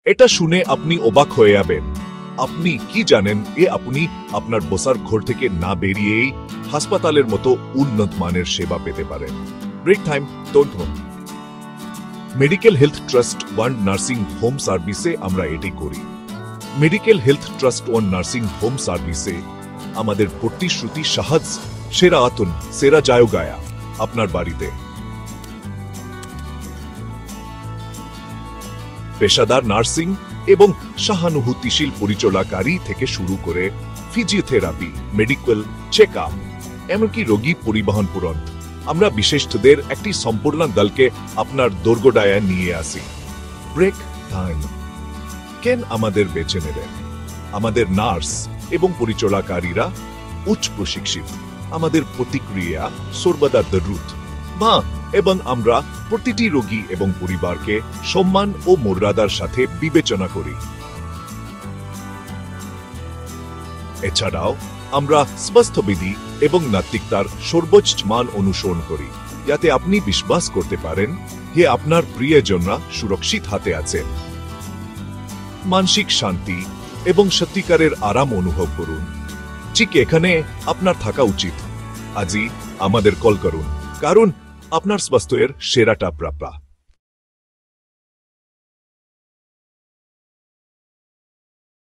এটা শুনে আপনি অবাক হয়ে যাবেন। আপনি কি জানেন আপনি আপনার বসার ঘর থেকে না বেরিয়েই হাসপাতালের মতো উন্নত মানের সেবা পেতে পারেন। ব্রেক টাইম তথ্য medical health trust one nursing home সার্ভিসে আমরা এটি করি। Medical health trust one nursing home সার্ভিসে আমাদের প্রতিশ্রুতি সাহায্য সেরা আতুন সেরা জায়গায়া আপনার বাড়িতে। পেশাদার নার্সিং এবং সহানুভূতিশীল পরিচালনাকারী থেকে শুরু করে ফিজিওথেরাপি, মেডিকেল চেক আপ, এমনকি রোগী পরিবহন পর্যন্ত আমরা বিশেষজ্ঞদের একটি সম্পূর্ণ দলকে আপনার দোরগোড়ায় নিয়ে আসি। ব্রেক টাইম কেন আমাদের বেছে নেবেন? আমাদের নার্স এবং পরিচালনাকারীরা উচ্চ প্রশিক্ষিত। আমাদের প্রতিক্রিয়া সর্বদা দ্রুত এবং আমরা প্রতিটি রোগী এবং পরিবারকে সম্মান ও মর্যাদার সাথে বিবেচনা করি। এছাড়াও আমরা স্বাস্থ্যবিধি এবং নৈতিকতার সর্বোচ্চ মান অনুসরণ করি, যাতে আপনি বিশ্বাস করতে পারেন যে আপনার প্রিয়জনরা সুরক্ষিত হাতে আছেন। মানসিক শান্তি এবং সত্যিকারের আরাম অনুভব করুন। ঠিক এখানে আপনার থাকা উচিত। আজই আমাদের কল করুন, কারণ আপনার স্বাস্থ্যের সেরাটা প্রাপ্য।